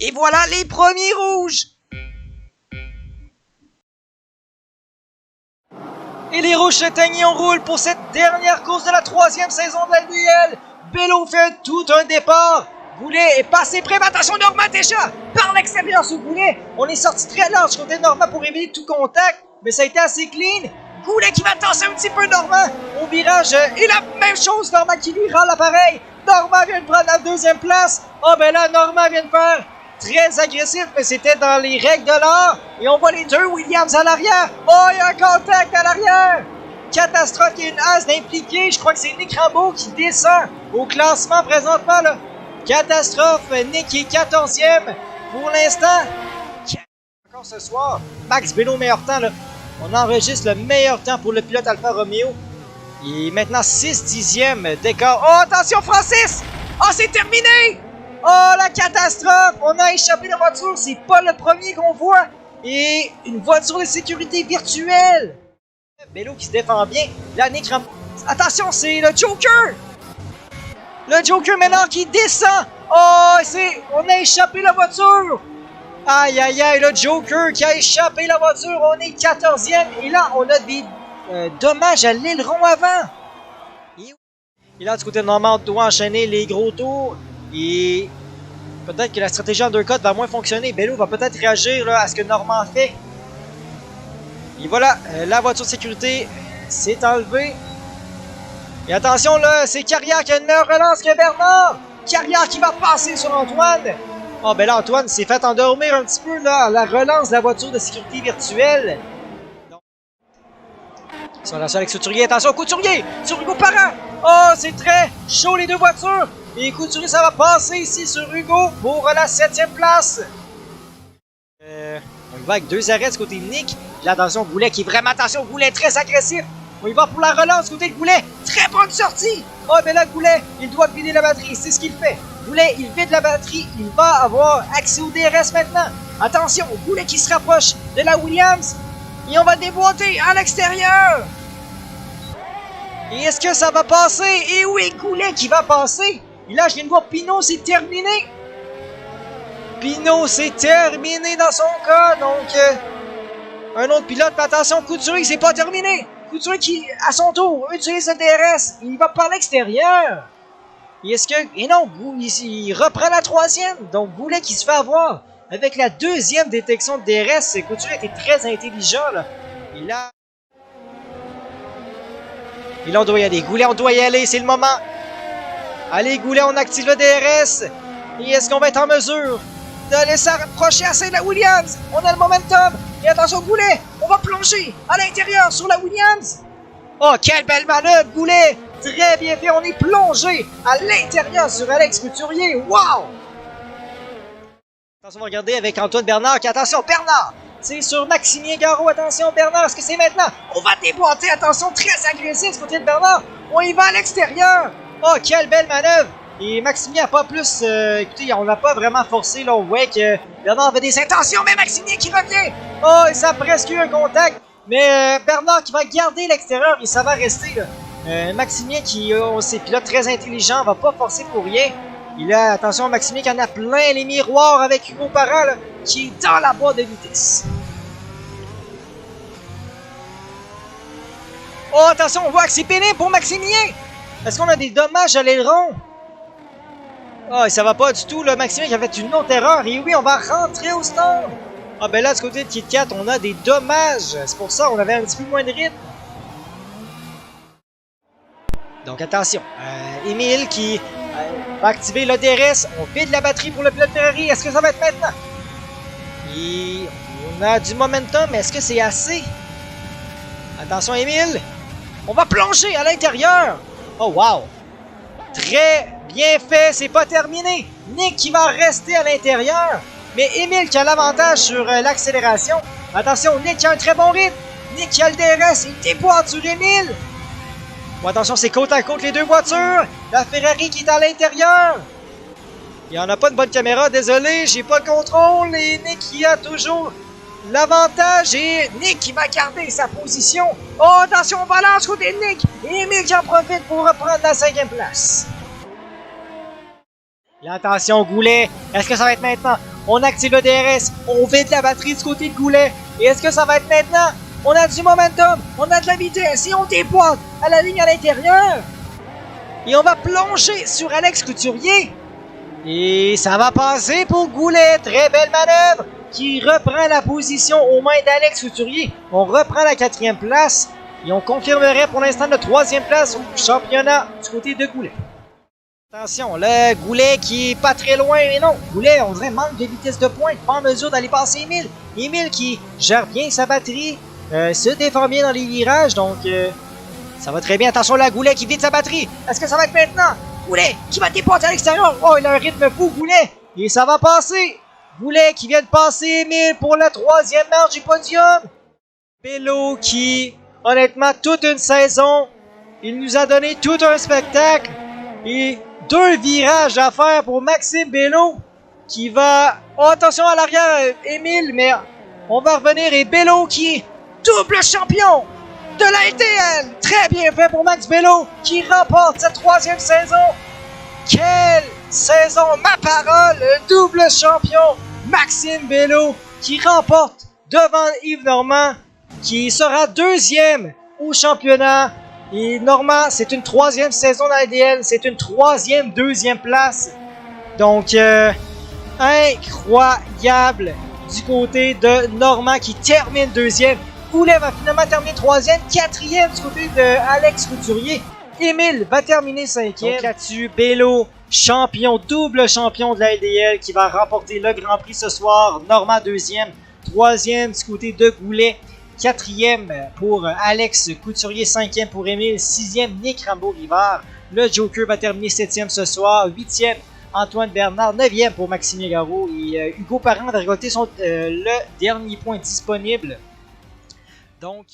Et voilà les premiers rouges! Et les rouges s'éteignent et on roule pour cette dernière course de la 3e saison de la LDL. Bello fait tout un départ. Goulet est passé près, mais attention, Normand déjà par l'extérieur sur Goulet. On est sorti très large du côté de Normand pour éviter tout contact, mais ça a été assez clean. Goulet qui va tasser un petit peu Normand au virage. Et la même chose, Normand qui lui rend l'appareil. Normand vient de prendre la 2e place. Oh ben là, Normand vient de faire très agressif, mais c'était dans les règles de l'art. Et on voit les deux Williams à l'arrière. Oh, il y a un contact à l'arrière. Catastrophe, il y a une as d'impliqué. Je crois que c'est Nick Rambeau qui descend au classement présentement, là. Catastrophe, Nick est 14e pour l'instant. Encore ce soir, Max Bello meilleur temps, là. On enregistre le meilleur temps pour le pilote Alfa Romeo. Il est maintenant 6 dixièmes d'écart. Oh, attention Francis! Oh, c'est terminé! Oh, la catastrophe! On a échappé la voiture, c'est pas le premier qu'on voit. Et une voiture de sécurité virtuelle. Bello qui se défend bien. Là, Nick Rambeau. Attention, c'est le Joker! Le Joker maintenant qui descend. Oh, on a échappé la voiture. Aïe, aïe, aïe, le Joker qui a échappé la voiture. On est 14e. Et là, on a des dommages à l'aileron avant. Et là, du côté de Normand, on doit enchaîner les gros tours. Et peut-être que la stratégie undercut va moins fonctionner. Bello va peut-être réagir là, à ce que Normand fait. Et voilà, la voiture de sécurité s'est enlevée. Et attention là, c'est Carrière qui a une meilleure relance que Bernard. Carrière qui va passer sur Antoine. Oh ben là, Antoine s'est fait endormir un petit peu là à la relance de la voiture de sécurité virtuelle. Ils sont là avec Couturier. Attention, Couturier sur Hugo Parent. Oh, c'est très chaud les deux voitures. Et Couturier, ça va passer ici sur Hugo pour la 7e place. On y va avec 2 arrêts du côté de Nick. Là, attention, Goulet qui est vraiment, attention, Goulet très agressif. On y va pour la relance du côté de Goulet. Très bonne sortie. Oh, mais là, Goulet, il doit vider la batterie. C'est ce qu'il fait. Goulet, il vide la batterie. Il va avoir accès au DRS maintenant. Attention, Goulet qui se rapproche de la Williams. Et on va déboîter à l'extérieur. Et est-ce que ça va passer? Et oui, Goulet qui va passer. Et là, je viens de voir Pinot, c'est terminé. Pinot, c'est terminé dans son cas. Donc, un autre pilote. Mais attention, Couturier, c'est pas terminé. Couturier qui, à son tour, utilise le DRS. Il va par l'extérieur. Et est-ce que... Et non, il reprend la 3e. Donc, Goulet qui se fait avoir. Avec la 2e détection de DRS, Couturier était très intelligent, là. Et là... Et là, on doit y aller. Goulet, on doit y aller. C'est le moment. Allez, Goulet, on active le DRS. Et est-ce qu'on va être en mesure de laisser approcher assez de la Williams? On a le momentum. Et attention, Goulet, on va plonger à l'intérieur sur la Williams. Oh, quelle belle manœuvre, Goulet. Très bien fait. On est plongé à l'intérieur sur Alex Couturier. Wow! Attention, on va regarder avec Antoine Bernard. Attention, Bernard. C'est sur Maximien Garot. Attention, Bernard. Est-ce que c'est maintenant? On va déboîter. Attention, très agressif ce côté de Bernard. On y va à l'extérieur. Oh, quelle belle manœuvre. Et Maximien n'a pas plus... écoutez, on n'a pas vraiment forcé. Là, on voit que Bernard avait des intentions. Mais Maximien qui revient. Oh, et ça a presque eu un contact. Mais Bernard qui va garder l'extérieur. Et ça va rester. Là. Maximien qui, c'est pilote très intelligent. Va pas forcer pour rien. Et là, attention, Maximien qui en a plein les miroirs avec Hugo Parent. Là, qui est dans la boîte de vitesse. Oh, attention, on voit que c'est pénible pour Maximien. Est-ce qu'on a des dommages à l'aileron? Ah, oh, ça va pas du tout, là. Maximien qui a fait une autre erreur. Et oui, on va rentrer au stand. Ah, ben là, du côté de Kit Kat, on a des dommages. C'est pour ça qu'on avait un petit peu moins de rythme. Donc, attention. Émile qui va activer le DRS. On vide la batterie pour le pilote Ferrari. Est-ce que ça va être maintenant? Et on a du momentum, mais est-ce que c'est assez? Attention, Émile. On va plonger à l'intérieur. Oh, wow. Très bien fait. C'est pas terminé. Nick qui va rester à l'intérieur. Mais Émile qui a l'avantage sur l'accélération. Attention, Nick qui a un très bon rythme. Nick qui a le DRS. Il déboîte sur Émile. Bon, attention, c'est côte à côte les deux voitures. La Ferrari qui est à l'intérieur. Il n'y en a pas de bonne caméra. Désolé, j'ai pas le contrôle. Et Nick qui a toujours l'avantage. Et Nick qui va garder sa position. Oh, attention, on balance côté de Nick. Et Émile qui en profite pour reprendre la 5e place. Et attention, Goulet. Est-ce que ça va être maintenant? On active le DRS. On vide la batterie du côté de Goulet. Et est-ce que ça va être maintenant? On a du momentum. On a de la vitesse. Et on dépointe à la ligne à l'intérieur. Et on va plonger sur Alex Couturier. Et ça va passer pour Goulet. Très belle manœuvre qui reprend la position aux mains d'Alex Couturier. On reprend la 4e place. Et on confirmerait pour l'instant la 3e place au championnat du côté de Goulet. Attention, le Goulet qui est pas très loin, mais non, Goulet, on dirait manque de vitesse de pointe, pas en mesure d'aller passer Émile. Émile qui gère bien sa batterie, se défend bien dans les virages, donc ça va très bien. Attention là, Goulet qui vide sa batterie. Est-ce que ça va être maintenant? Goulet qui va déporter à l'extérieur. Oh, il a un rythme fou, Goulet. Et ça va passer. Goulet qui vient de passer Émile pour la 3e marche du podium. Bello qui, honnêtement, toute une saison, il nous a donné tout un spectacle. Et 2 virages à faire pour Maxime Bello qui va... Oh, attention à l'arrière, Émile, mais on va revenir. Et Bello qui est double champion de la LDL. Très bien fait pour Max Bello qui remporte sa 3e saison. Quelle saison, ma parole, le double champion Maxime Bello qui remporte devant Yves Normand qui sera 2e au championnat. Et Normand, c'est une 3e saison dans la LDL, c'est une 3e, 2e place. Donc, incroyable du côté de Normand qui termine 2e. Goulet va finalement terminer 3e, 4e du côté de Alex Couturier. Émile va terminer 5e. Donc là-dessus, Bello, champion, double champion de la LDL qui va remporter le Grand Prix ce soir. Normand 2e, 3e du côté de Goulet. 4e pour Alex Couturier, 5e pour Émile, 6e Nick Rambeau-Rivard. Le Joker va terminer 7e ce soir, 8e Antoine Bernard, 9e pour Maxime Garou et Hugo Parent va récolter le dernier point disponible. Donc